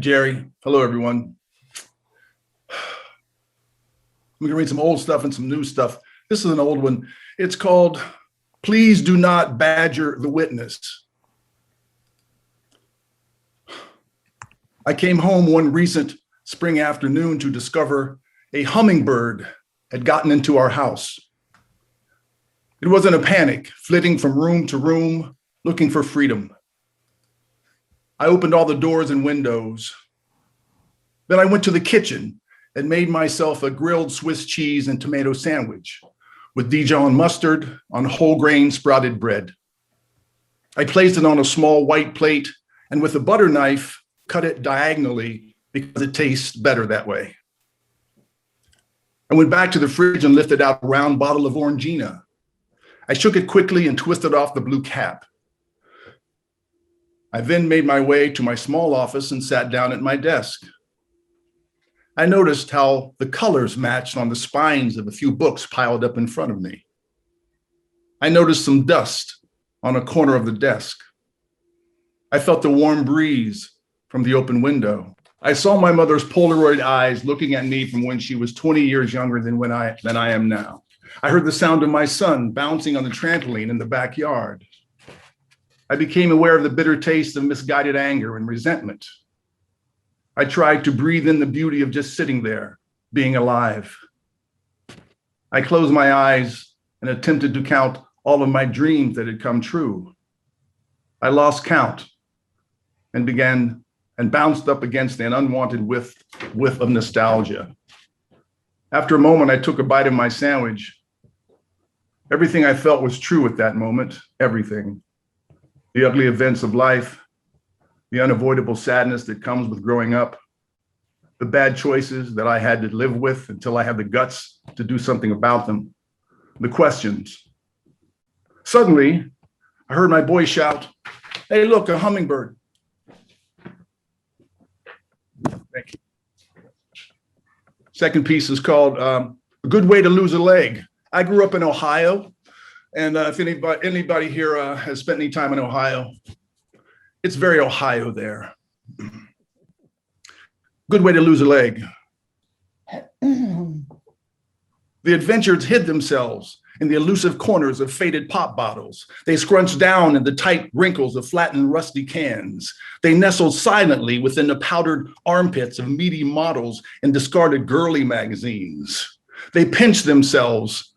Jerry. Hello, everyone. I'm going to read some old stuff and some new stuff. This is an old one. It's called Please Do Not Badger the Witness. I came home one recent spring afternoon to discover a hummingbird had gotten into our house. It was in a panic, flitting from room to room, looking for freedom. I opened all the doors and windows. Then I went to the kitchen and made myself a grilled Swiss cheese and tomato sandwich with Dijon mustard on whole grain sprouted bread. I placed it on a small white plate and with a butter knife, cut it diagonally because it tastes better that way. I went back to the fridge and lifted out a round bottle of Orangina. I shook it quickly and twisted off the blue cap. I then made my way to my small office and sat down at my desk. I noticed how the colors matched on the spines of a few books piled up in front of me. I noticed some dust on a corner of the desk. I felt the warm breeze from the open window. I saw my mother's Polaroid eyes looking at me from when she was 20 years younger than I am now. I heard the sound of my son bouncing on the trampoline in the backyard. I became aware of the bitter taste of misguided anger and resentment. I tried to breathe in the beauty of just sitting there, being alive. I closed my eyes and attempted to count all of my dreams that had come true. I lost count and bounced up against an unwanted whiff of nostalgia. After a moment, I took a bite of my sandwich. Everything I felt was true at that moment, everything. The ugly events of life, the unavoidable sadness that comes with growing up, the bad choices that I had to live with until I had the guts to do something about them, the questions. Suddenly, I heard my boy shout, "Hey, look, a hummingbird." Thank you. Second piece is called A Good Way to Lose a Leg. I grew up in Ohio, and if anybody here has spent any time in Ohio, it's very Ohio there. Good way to lose a leg. The adventurers hid themselves in the elusive corners of faded pop bottles. They scrunched down in the tight wrinkles of flattened rusty cans. They nestled silently within the powdered armpits of meaty models and discarded girly magazines. They pinched themselves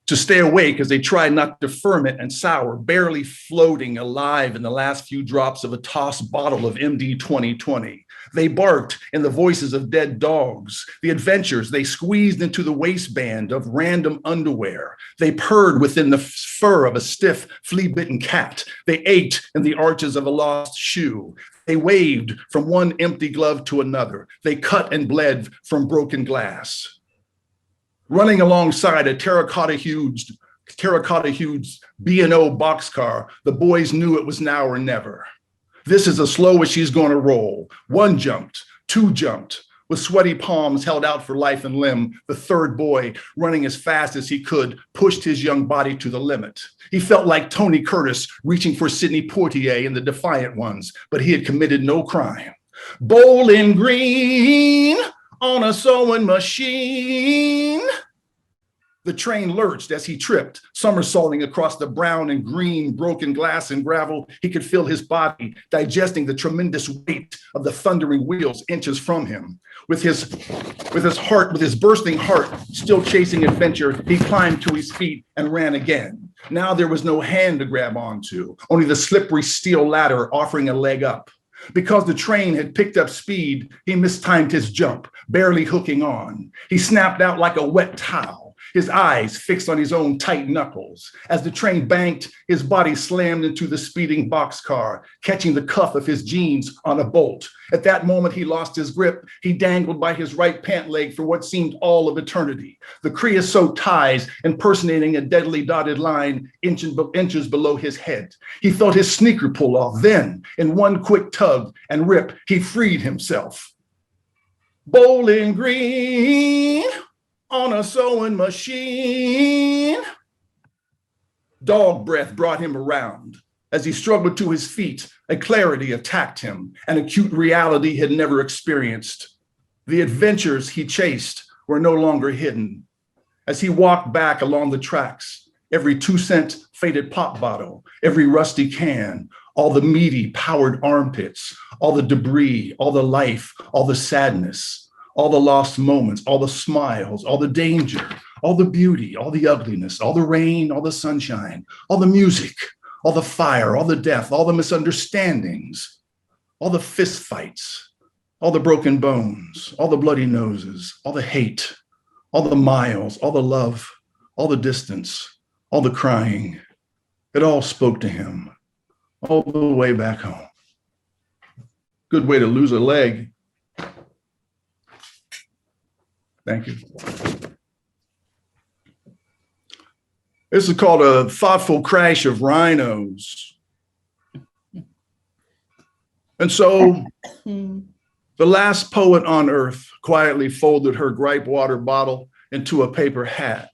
to stay awake as they tried not to ferment and sour, barely floating alive in the last few drops of a tossed bottle of MD 2020. They barked in the voices of dead dogs. The adventures, they squeezed into the waistband of random underwear. They purred within the fur of a stiff, flea-bitten cat. They ached in the arches of a lost shoe. They waved from one empty glove to another. They cut and bled from broken glass. Running alongside a terracotta-hued B&O boxcar, the boys knew it was now or never. This is as slow as she's going to roll. One jumped, two jumped. With sweaty palms held out for life and limb, the third boy, running as fast as he could, pushed his young body to the limit. He felt like Tony Curtis reaching for Sidney Poitier in The Defiant Ones, but he had committed no crime. Bowling Green on a sewing machine. The train lurched as he tripped, somersaulting across the brown and green broken glass and gravel. He could feel his body digesting the tremendous weight of the thundering wheels inches from him. With his bursting heart still chasing adventure, he climbed to his feet and ran again. Now there was no hand to grab onto, only the slippery steel ladder offering a leg up. Because the train had picked up speed, he mistimed his jump, barely hooking on. He snapped out like a wet towel, his eyes fixed on his own tight knuckles. As the train banked, his body slammed into the speeding boxcar, catching the cuff of his jeans on a bolt. At that moment, he lost his grip. He dangled by his right pant leg for what seemed all of eternity. The creosote ties impersonating a deadly dotted line inches below his head. He felt his sneaker pull off. Then, in one quick tug and rip, he freed himself. Bowling Green on a sewing machine. Dog breath brought him around. As he struggled to his feet, a clarity attacked him, an acute reality he had never experienced. The adventures he chased were no longer hidden. As he walked back along the tracks, every 2-cent faded pop bottle, every rusty can, all the meaty, powdered armpits, all the debris, all the life, all the sadness, all the lost moments, all the smiles, all the danger, all the beauty, all the ugliness, all the rain, all the sunshine, all the music, all the fire, all the death, all the misunderstandings, all the fist fights, all the broken bones, all the bloody noses, all the hate, all the miles, all the love, all the distance, all the crying. It all spoke to him all the way back home. Good way to lose a leg. Thank you. This is called A Thoughtful Crash of Rhinos. And so the last poet on earth quietly folded her gripe water bottle into a paper hat.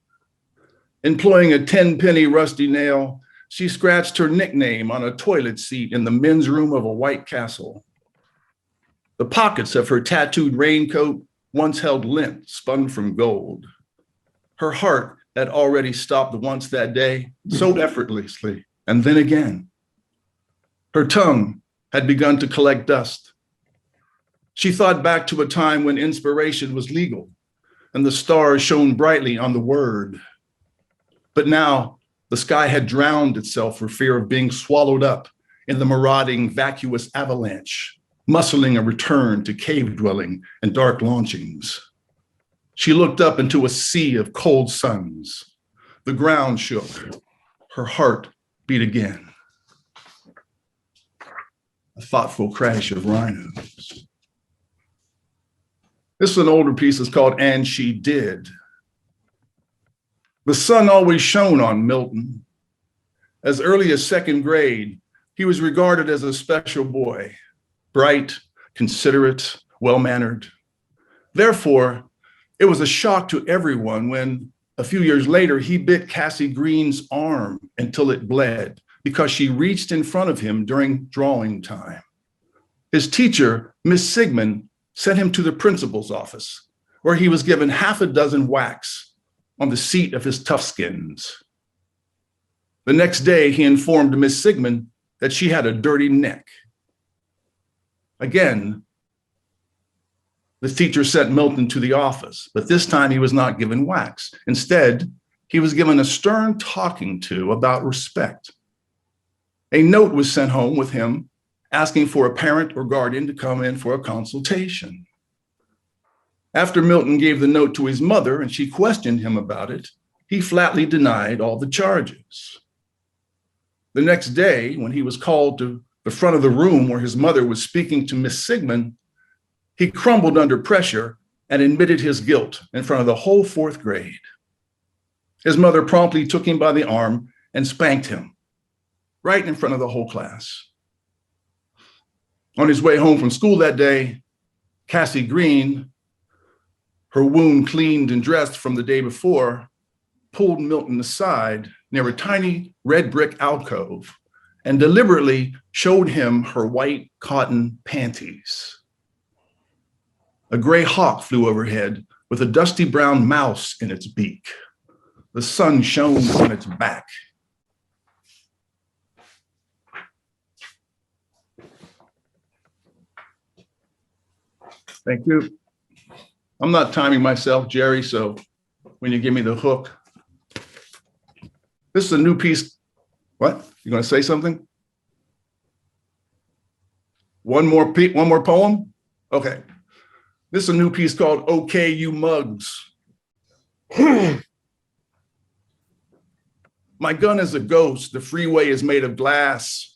Employing a 10-penny rusty nail, she scratched her nickname on a toilet seat in the men's room of a White Castle. The pockets of her tattooed raincoat once held lint spun from gold. Her heart had already stopped once that day, so effortlessly, and then again. Her tongue had begun to collect dust. She thought back to a time when inspiration was legal and the stars shone brightly on the word. But now the sky had drowned itself for fear of being swallowed up in the marauding, vacuous avalanche, muscling a return to cave dwelling and dark launchings. She looked up into a sea of cold suns. The ground shook. Her heart beat again. A thoughtful crash of rhinos. This is an older piece. It's called And She Did. The sun always shone on Milton. As early as second grade, he was regarded as a special boy, bright, considerate, well-mannered. Therefore, it was a shock to everyone when a few years later, he bit Cassie Green's arm until it bled because she reached in front of him during drawing time. His teacher, Miss Sigmund, sent him to the principal's office, where he was given half a dozen whacks on the seat of his toughskins. The next day, he informed Miss Sigmund that she had a dirty neck. Again, the teacher sent Milton to the office, but this time he was not given whacks. Instead, he was given a stern talking to about respect. A note was sent home with him asking for a parent or guardian to come in for a consultation. After Milton gave the note to his mother and she questioned him about it, he flatly denied all the charges. The next day, when he was called to the front of the room where his mother was speaking to Miss Sigmund, he crumbled under pressure and admitted his guilt in front of the whole fourth grade. His mother promptly took him by the arm and spanked him right in front of the whole class. On his way home from school that day, Cassie Green, her wound cleaned and dressed from the day before, pulled Milton aside near a tiny red brick alcove and deliberately showed him her white cotton panties. A gray hawk flew overhead with a dusty brown mouse in its beak. The sun shone on its back. Thank you. I'm not timing myself, Jerry, so when you give me the hook. This is a new piece. What? You gonna say something? One more poem? Okay. This is a new piece called Okay, You Mugs. My gun is a ghost. The freeway is made of glass.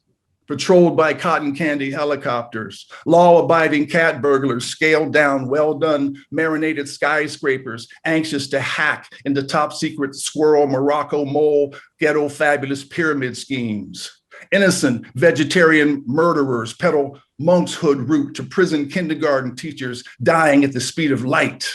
Patrolled by cotton candy helicopters, law-abiding cat burglars, scaled down, well-done, marinated skyscrapers, anxious to hack into top-secret squirrel, Morocco mole, ghetto fabulous pyramid schemes. Innocent vegetarian murderers peddle monkshood route to prison kindergarten teachers dying at the speed of light.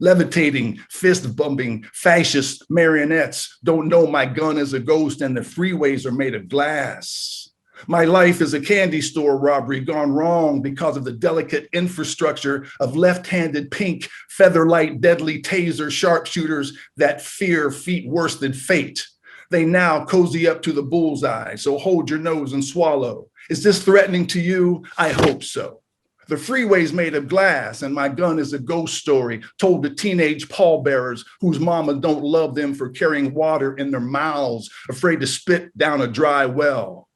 Levitating, fist-bumping, fascist marionettes don't know my gun is a ghost and the freeways are made of glass. My life is a candy store robbery gone wrong because of the delicate infrastructure of left-handed pink, feather-light, deadly taser sharpshooters that fear feet worse than fate. They now cozy up to the bullseye, so hold your nose and swallow. Is this threatening to you? I hope so. The freeway's made of glass, and my gun is a ghost story told to teenage pallbearers whose mama don't love them for carrying water in their mouths, afraid to spit down a dry well.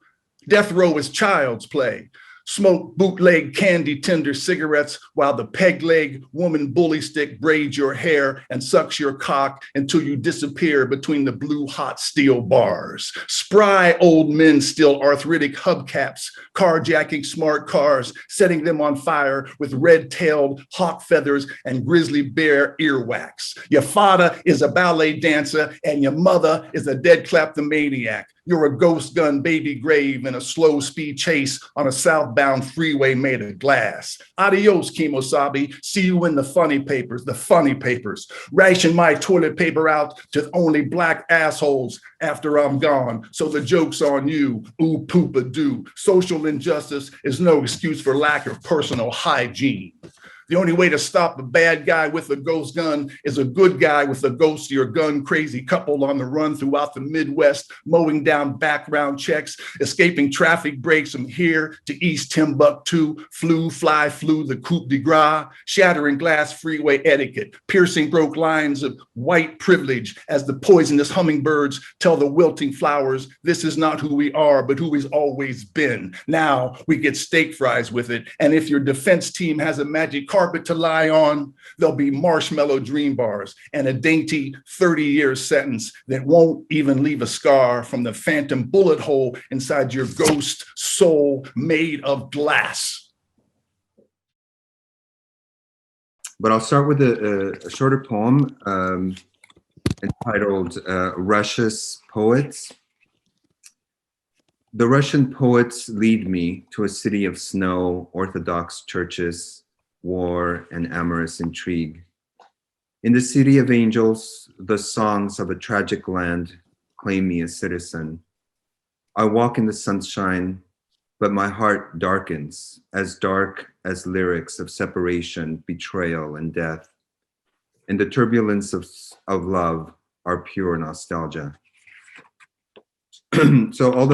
Death row is child's play. Smoke bootleg candy tender cigarettes while the peg leg woman bully stick braids your hair and sucks your cock until you disappear between the blue hot steel bars. Spry old men steal arthritic hubcaps, carjacking smart cars, setting them on fire with red-tailed hawk feathers and grizzly bear earwax. Your father is a ballet dancer and your mother is a dead kleptomaniac. You're a ghost gun baby grave in a slow speed chase on a southbound freeway made of glass. Adios, Kimosabi. See you in the funny papers, the funny papers. Ration my toilet paper out to only black assholes after I'm gone. So the joke's on you. Ooh, poopa doo. Social injustice is no excuse for lack of personal hygiene. The only way to stop a bad guy with a ghost gun is a good guy with a ghost or gun crazy couple on the run throughout the Midwest, mowing down background checks, escaping traffic breaks from here to East Timbuktu, flew the coup de grace, shattering glass freeway etiquette, piercing broke lines of white privilege as the poisonous hummingbirds tell the wilting flowers, this is not who we are, but who we've always been. Now we get steak fries with it. And if your defense team has a magic carpet to lie on, there'll be marshmallow dream bars and a dainty 30-year sentence that won't even leave a scar from the phantom bullet hole inside your ghost soul made of glass. But I'll start with a shorter poem entitled Russia's Poets. The Russian poets lead me to a city of snow, Orthodox churches, war, and amorous intrigue. In the city of angels, the songs of a tragic land claim me a citizen. I walk in the sunshine, but my heart darkens, as dark as lyrics of separation, betrayal, and death. And the turbulence of love are pure nostalgia. So all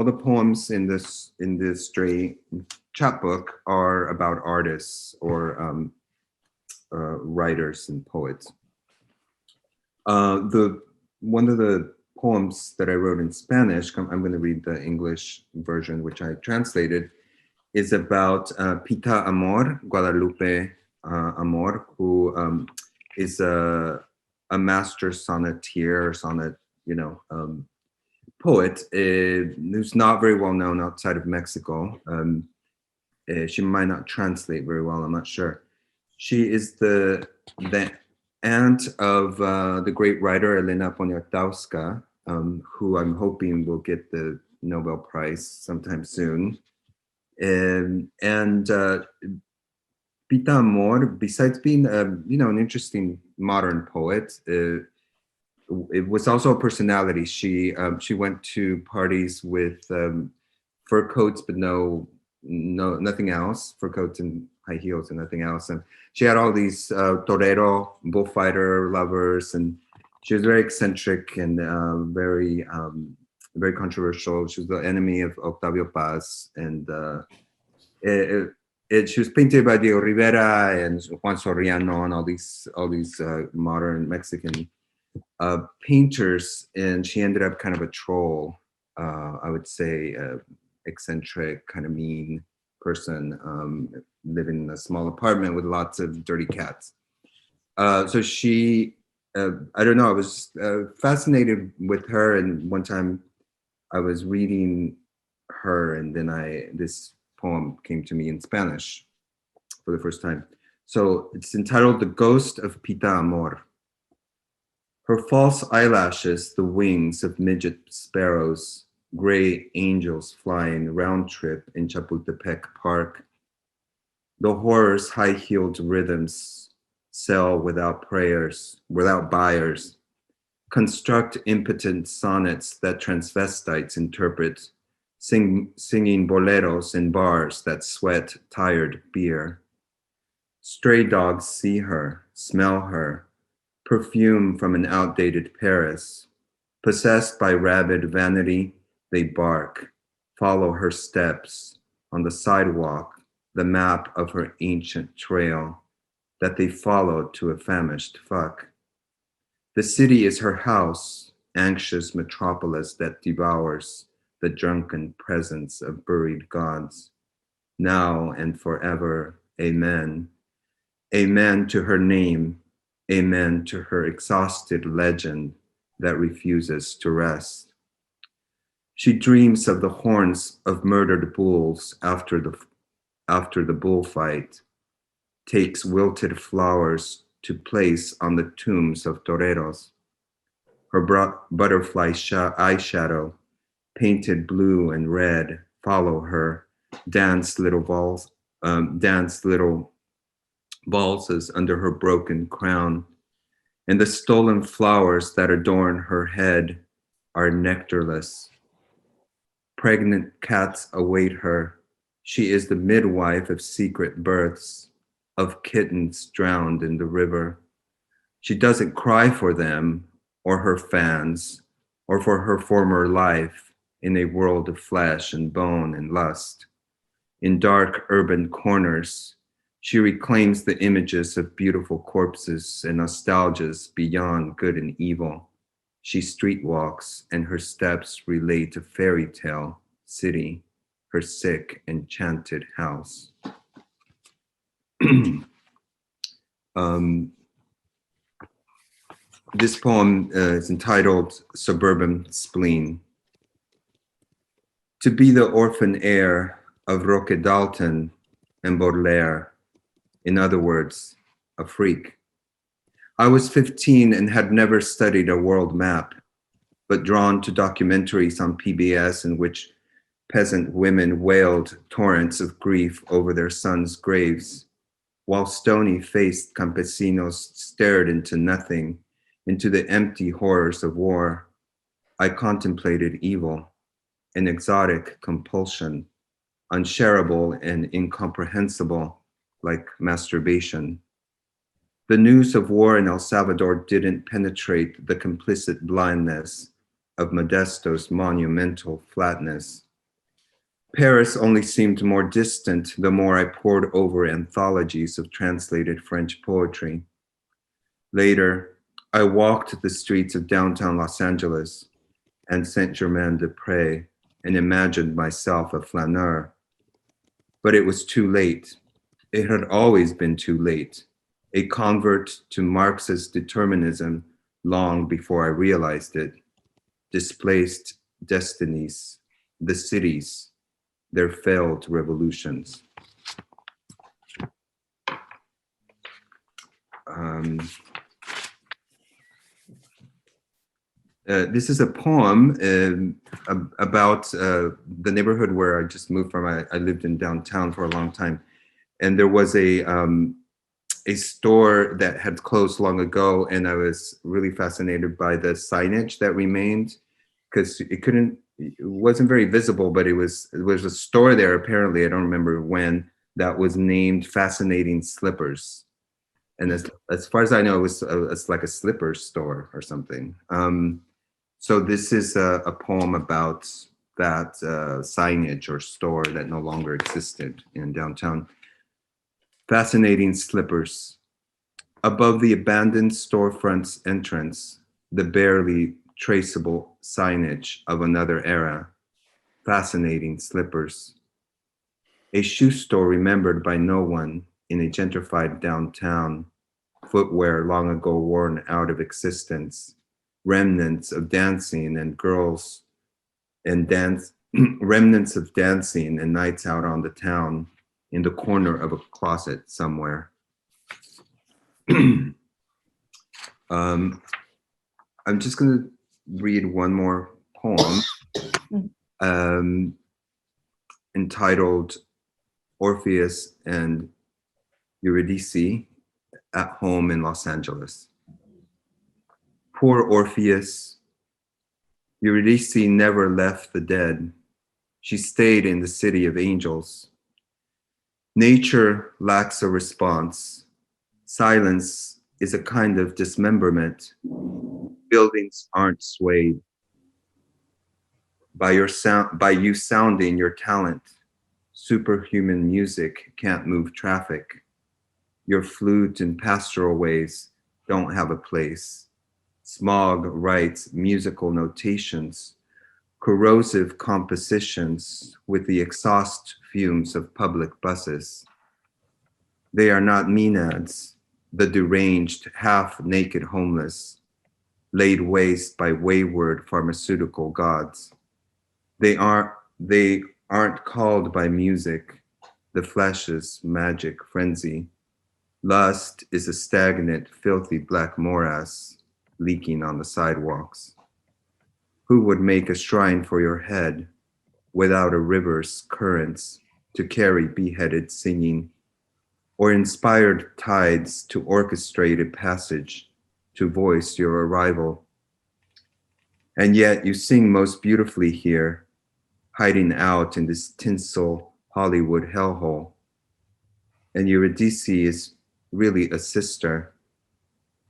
the poems in this Stray chapbook are about artists or writers and poets. One of the poems that I wrote in Spanish, I'm going to read the English version, which I translated, is about Pita Amor, Guadalupe Amor, who is a master sonneteer, poet who's not very well known outside of Mexico. She might not translate very well, I'm not sure. She is the aunt of the great writer Elena Poniatowska, who I'm hoping will get the Nobel Prize sometime soon. And Pita Amor, besides being an interesting modern poet, it was also a personality. She went to parties with fur coats, but nothing else. Fur coats and high heels and nothing else. And she had all these torero, bullfighter lovers, and she was very eccentric and very controversial. She was the enemy of Octavio Paz, and she was painted by Diego Rivera and Juan Soriano and all these modern Mexican painters, and she ended up kind of a troll, I would say, eccentric, kind of mean person, living in a small apartment with lots of dirty cats. So she, I don't know, I was fascinated with her, and one time I was reading her, and then this poem came to me in Spanish for the first time. So it's entitled The Ghost of Pita Amor. Her false eyelashes, the wings of midget sparrows, gray angels flying round trip in Chapultepec Park. The horror's high-heeled rhythms sell without buyers, construct impotent sonnets that transvestites interpret, singing boleros in bars that sweat tired beer. Stray dogs see her, smell her, perfume from an outdated Paris. Possessed by rabid vanity, they bark, follow her steps on the sidewalk, the map of her ancient trail that they followed to a famished fuck. The city is her house, anxious metropolis that devours the drunken presence of buried gods. Now and forever, amen. Amen to her name, amen to her exhausted legend that refuses to rest. She dreams of the horns of murdered bulls after the bullfight, takes wilted flowers to place on the tombs of toreros. Her butterfly eyeshadow, painted blue and red, follow her, dance little valses under her broken crown, and the stolen flowers that adorn her head are nectarless. Pregnant cats await her. She is the midwife of secret births, of kittens drowned in the river. She doesn't cry for them or her fans or for her former life in a world of flesh and bone and lust. In dark urban corners, she reclaims the images of beautiful corpses and nostalgias beyond good and evil. She streetwalks and her steps relate a fairy tale city, her sick, enchanted house. This poem is entitled Suburban Spleen. To be the orphan heir of Roque Dalton and Baudelaire, in other words, a freak. I was 15 and had never studied a world map, but drawn to documentaries on PBS in which peasant women wailed torrents of grief over their sons' graves, while stony-faced campesinos stared into nothing, into the empty horrors of war. I contemplated evil, an exotic compulsion, unshareable and incomprehensible, like masturbation. The news of war in El Salvador didn't penetrate the complicit blindness of Modesto's monumental flatness. Paris only seemed more distant the more I pored over anthologies of translated French poetry. Later, I walked the streets of downtown Los Angeles and Saint-Germain-des-Prés and imagined myself a flaneur. But it was too late. It had always been too late, a convert to Marxist determinism long before I realized it. Displaced destinies, the cities, their failed revolutions. This is a poem about the neighborhood where I just moved from. I lived in downtown for a long time, and there was a store that had closed long ago, and I was really fascinated by the signage that remained, because it wasn't very visible, but it was a store there apparently, I don't remember when, that was named Fascinating Slippers. And as far as I know, it's like a slipper store or something. So this is a poem about that signage or store that no longer existed in downtown. Fascinating Slippers. Above the abandoned storefront's entrance, the barely traceable signage of another era. Fascinating Slippers. A shoe store remembered by no one in a gentrified downtown, footwear long ago worn out of existence, remnants of dancing and girls and remnants of dancing and nights out on the town in the corner of a closet somewhere. I'm just gonna read one more poem entitled Orpheus and Eurydice at Home in Los Angeles. Poor Orpheus, Eurydice never left the dead. She stayed in the city of angels. Nature lacks a response. Silence is a kind of dismemberment. Buildings aren't swayed by you sounding your talent. Superhuman music can't move traffic. Your flute and pastoral ways don't have a place. Smog writes musical notations, corrosive compositions with the exhaust fumes of public buses. They are not maenads, the deranged, half-naked homeless, laid waste by wayward pharmaceutical gods. They aren't called by music, the flesh's magic frenzy. Lust is a stagnant, filthy black morass leaking on the sidewalks. Who would make a shrine for your head without a river's currents to carry beheaded singing, or inspired tides to orchestrate a passage to voice your arrival? And yet you sing most beautifully here, hiding out in this tinsel Hollywood hellhole. And Eurydice is really a sister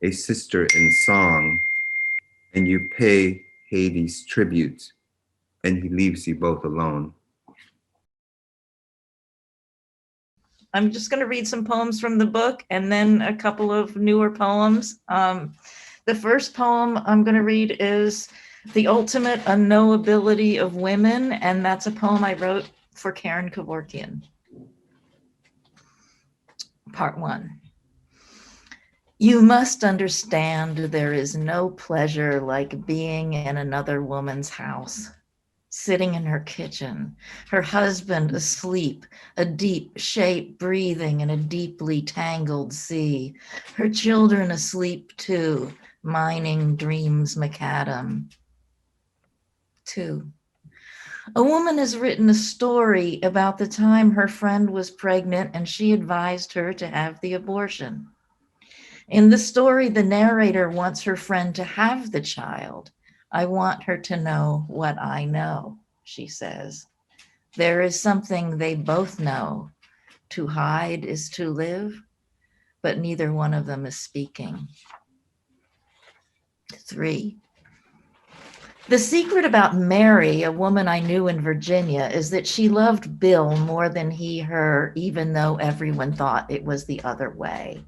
in song, and you pay Hades tribute, and he leaves you both alone. I'm just going to read some poems from the book and then a couple of newer poems. The first poem I'm going to read is The Ultimate Unknowability of Women, and that's a poem I wrote for Karen Kevorkian. Part 1. You must understand there is no pleasure like being in another woman's house, sitting in her kitchen, her husband asleep, a deep shape breathing in a deeply tangled sea, her children asleep too, mining dreams macadam. 2. A woman has written a story about the time her friend was pregnant and she advised her to have the abortion. In the story, the narrator wants her friend to have the child. I want her to know what I know, she says. There is something they both know. To hide is to live, but neither one of them is speaking. 3. The secret about Mary, a woman I knew in Virginia, is that she loved Bill more than he her, even though everyone thought it was the other way.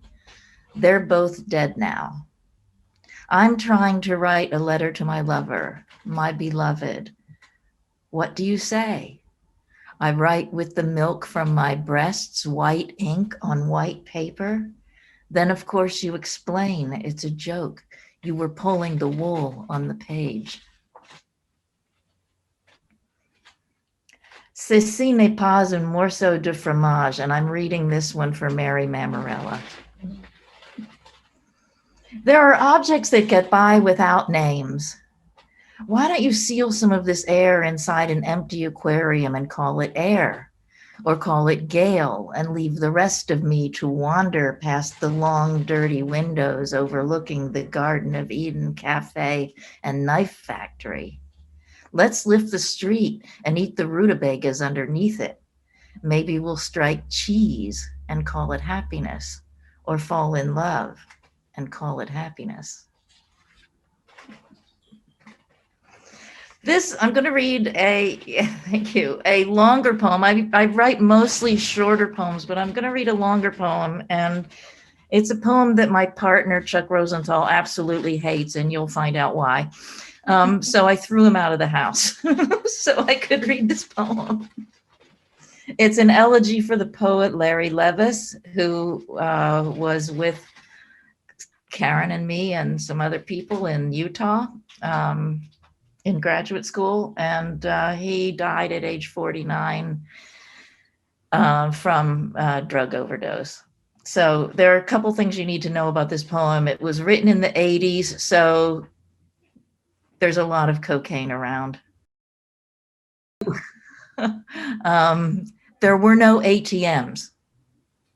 They're both dead now. I'm trying to write a letter to my lover, my beloved. What do you say? I write with the milk from my breasts, white ink on white paper. Then, of course, you explain it's a joke. You were pulling the wool on the page. Ceci n'est pas un morceau de fromage, and I'm reading this one for Mary Mamarella. There are objects that get by without names. Why don't you seal some of this air inside an empty aquarium and call it air, or call it gale, and leave the rest of me to wander past the long, dirty windows overlooking the Garden of Eden cafe and knife factory? Let's lift the street and eat the rutabagas underneath it. Maybe we'll strike cheese and call it happiness, or fall in love and call it happiness. This, I'm going to read a longer poem. I write mostly shorter poems, but I'm going to read a longer poem. And it's a poem that my partner, Chuck Rosenthal, absolutely hates, and you'll find out why. So I threw him out of the house so I could read this poem. It's an elegy for the poet Larry Levis, who was with Karen and me and some other people in Utah in graduate school. And he died at age 49 from drug overdose. So there are a couple things you need to know about this poem. It was written in the 80s, so there's a lot of cocaine around. There were no ATMs.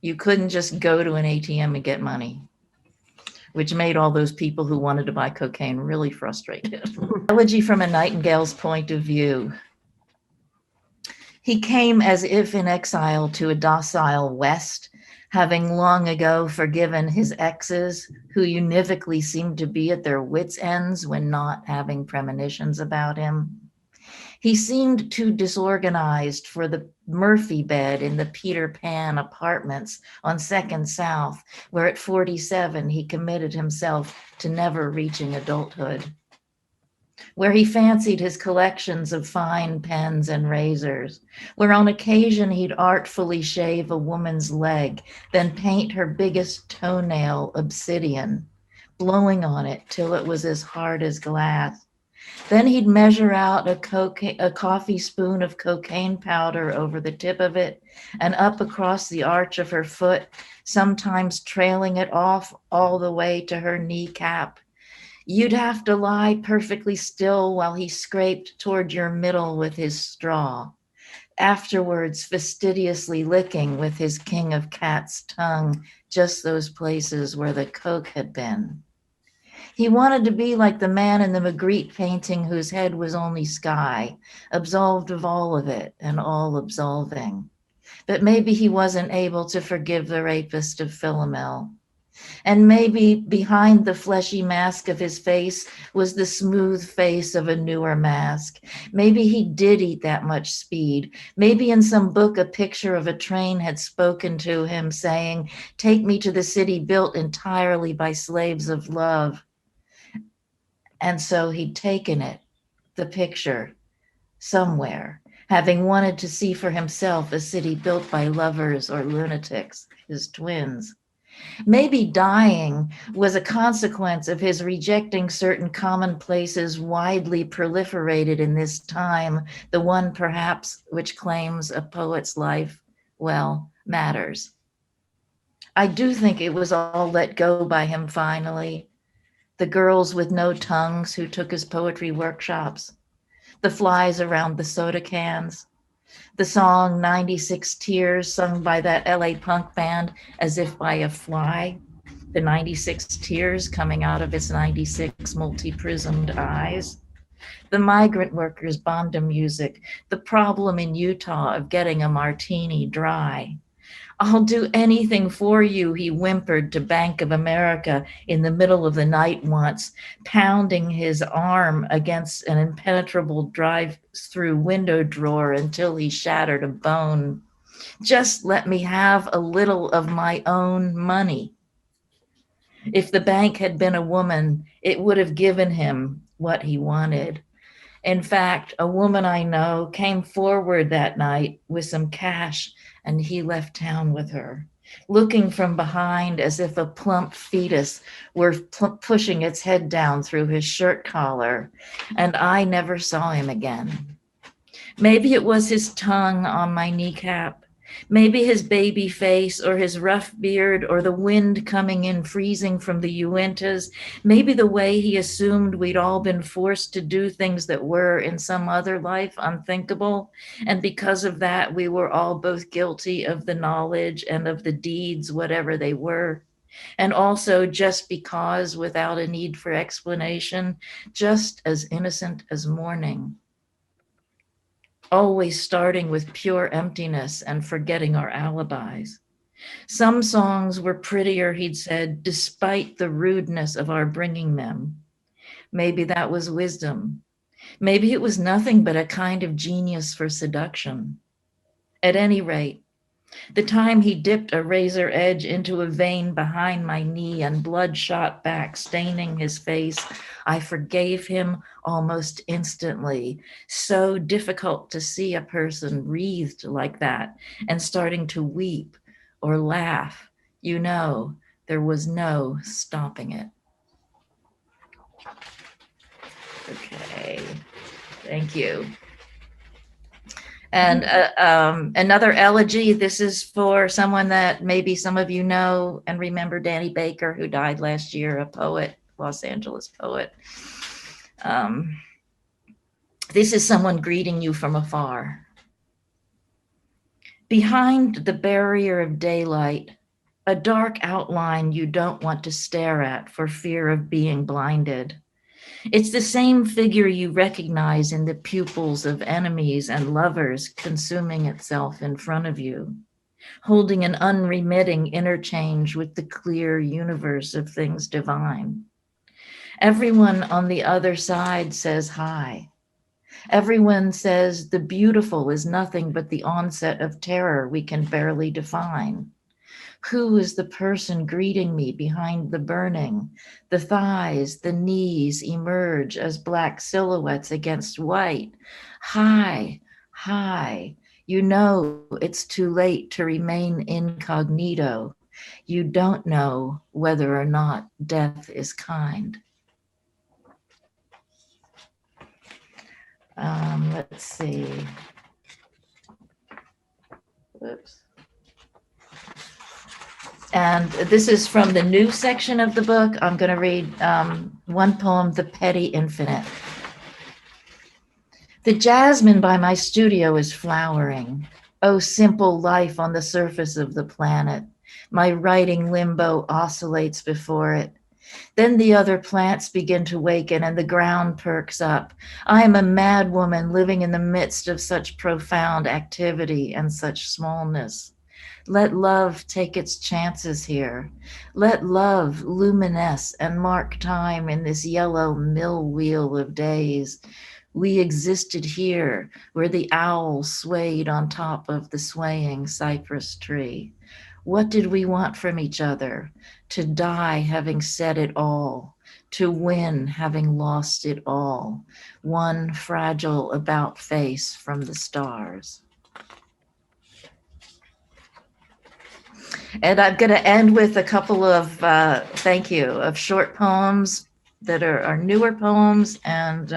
You couldn't just go to an ATM and get money, which made all those people who wanted to buy cocaine really frustrated. Elegy from a nightingale's point of view. He came as if in exile to a docile West, having long ago forgiven his exes, who univocally seemed to be at their wits' ends when not having premonitions about him. He seemed too disorganized for the Murphy bed in the Peter Pan apartments on 2nd South, where at 47 he committed himself to never reaching adulthood, where he fancied his collections of fine pens and razors, where on occasion he'd artfully shave a woman's leg, then paint her biggest toenail obsidian, blowing on it till it was as hard as glass. Then he'd measure out a coffee spoon of cocaine powder over the tip of it and up across the arch of her foot, sometimes trailing it off all the way to her kneecap. You'd have to lie perfectly still while he scraped toward your middle with his straw, afterwards fastidiously licking with his king of cats tongue just those places where the coke had been. He wanted to be like the man in the Magritte painting whose head was only sky, absolved of all of it and all absolving. But maybe he wasn't able to forgive the rapist of Philomel. And maybe behind the fleshy mask of his face was the smooth face of a newer mask. Maybe he did eat that much speed. Maybe in some book a picture of a train had spoken to him saying, "Take me to the city built entirely by slaves of love." And so he'd taken it, the picture, somewhere, having wanted to see for himself a city built by lovers or lunatics, his twins. Maybe dying was a consequence of his rejecting certain commonplaces widely proliferated in this time, the one perhaps which claims a poet's life, well, matters. I do think it was all let go by him finally. The girls with no tongues who took his poetry workshops, the flies around the soda cans, the song 96 Tears sung by that LA punk band as if by a fly, the 96 tears coming out of its 96 multi-prismed eyes, the migrant workers' banda music, the problem in Utah of getting a martini dry. "I'll do anything for you," he whimpered to Bank of America in the middle of the night once, pounding his arm against an impenetrable drive-through window drawer until he shattered a bone. "Just let me have a little of my own money." If the bank had been a woman, it would have given him what he wanted. In fact, a woman I know came forward that night with some cash, and he left town with her, looking from behind as if a plump fetus were pushing its head down through his shirt collar, and I never saw him again. Maybe it was his tongue on my kneecap. Maybe his baby face or his rough beard or the wind coming in freezing from the Uintas. Maybe the way he assumed we'd all been forced to do things that were in some other life unthinkable. And because of that, we were all both guilty of the knowledge and of the deeds, whatever they were. And also just because without a need for explanation, just as innocent as mourning. Always starting with pure emptiness and forgetting our alibis. Some songs were prettier, he'd said, despite the rudeness of our bringing them. Maybe that was wisdom. Maybe it was nothing but a kind of genius for seduction. At any rate, the time he dipped a razor edge into a vein behind my knee and blood shot back, staining his face, I forgave him almost instantly. So difficult to see a person wreathed like that and starting to weep or laugh. You know, there was no stopping it. Okay, thank you. And another elegy, this is for someone that maybe some of you know and remember, Danny Baker, who died last year, a poet, Los Angeles poet. This is someone greeting you from afar. Behind the barrier of daylight, a dark outline you don't want to stare at for fear of being blinded. It's the same figure you recognize in the pupils of enemies and lovers consuming itself in front of you, holding an unremitting interchange with the clear universe of things divine. Everyone on the other side says hi. Everyone says the beautiful is nothing but the onset of terror we can barely define. Who is the person greeting me behind the burning? The thighs, the knees emerge as black silhouettes against white. Hi, hi. You know it's too late to remain incognito. You don't know whether or not death is kind. Let's see. Whoops. And this is from the new section of the book. I'm going to read one poem, The Petty Infinite. The jasmine by my studio is flowering. Oh, simple life on the surface of the planet. My writing limbo oscillates before it. Then the other plants begin to waken and the ground perks up. I am a mad woman living in the midst of such profound activity and such smallness. Let love take its chances here. Let love luminesce and mark time in this yellow mill wheel of days. We existed here where the owl swayed on top of the swaying cypress tree. What did we want from each other? To die having said it all, to win having lost it all. One fragile about face from the stars. And I'm going to end with a couple of, thank you, of short poems that are newer poems. And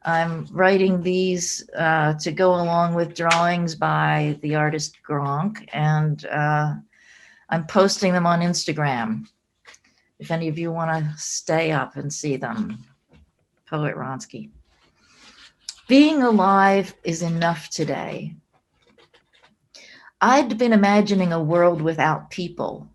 I'm writing these to go along with drawings by the artist Gronk. And I'm posting them on Instagram. If any of you want to stay up and see them. Poet Wronsky. Being alive is enough today. I'd been imagining a world without people,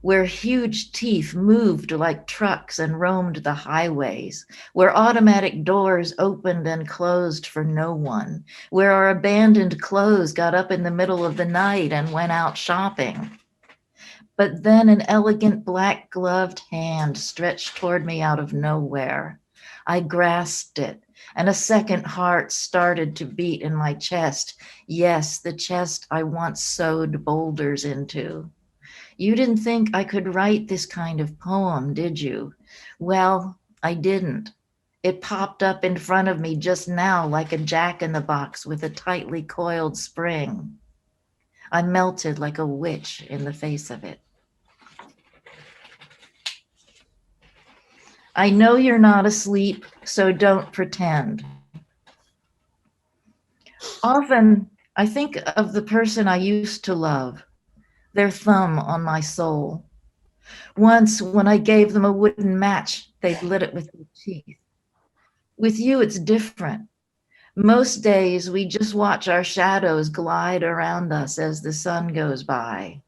where huge teeth moved like trucks and roamed the highways, where automatic doors opened and closed for no one, where our abandoned clothes got up in the middle of the night and went out shopping. But then an elegant black gloved hand stretched toward me out of nowhere. I grasped it, and a second heart started to beat in my chest. Yes, the chest I once sewed boulders into. You didn't think I could write this kind of poem, did you? Well, I didn't. It popped up in front of me just now like a jack-in-the-box with a tightly coiled spring. I melted like a witch in the face of it. I know you're not asleep, so don't pretend. Often, I think of the person I used to love, their thumb on my soul. Once, when I gave them a wooden match, they lit it with their teeth. With you, it's different. Most days, we just watch our shadows glide around us as the sun goes by.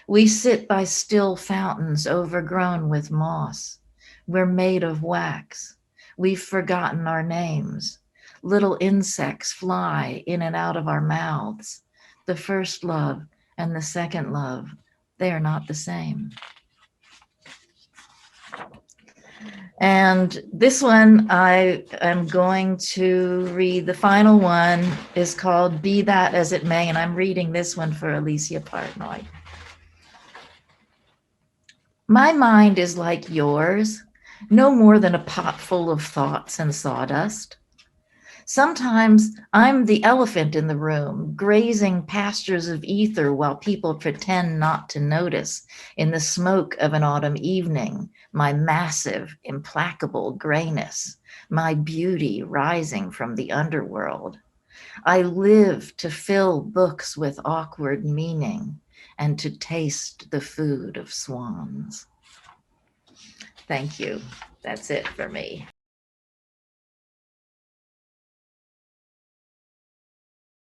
We sit by still fountains overgrown with moss. We're made of wax. We've forgotten our names. Little insects fly in and out of our mouths. The first love and the second love, they are not the same. And this one, I am going to read. The final one is called Be That As It May, and I'm reading this one for Alicia Partnoy. My mind is like yours, no more than a pot full of thoughts and sawdust. Sometimes I'm the elephant in the room, grazing pastures of ether while people pretend not to notice in the smoke of an autumn evening, my massive, implacable grayness, my beauty rising from the underworld. I live to fill books with awkward meaning and to taste the food of swans. Thank you. That's it for me.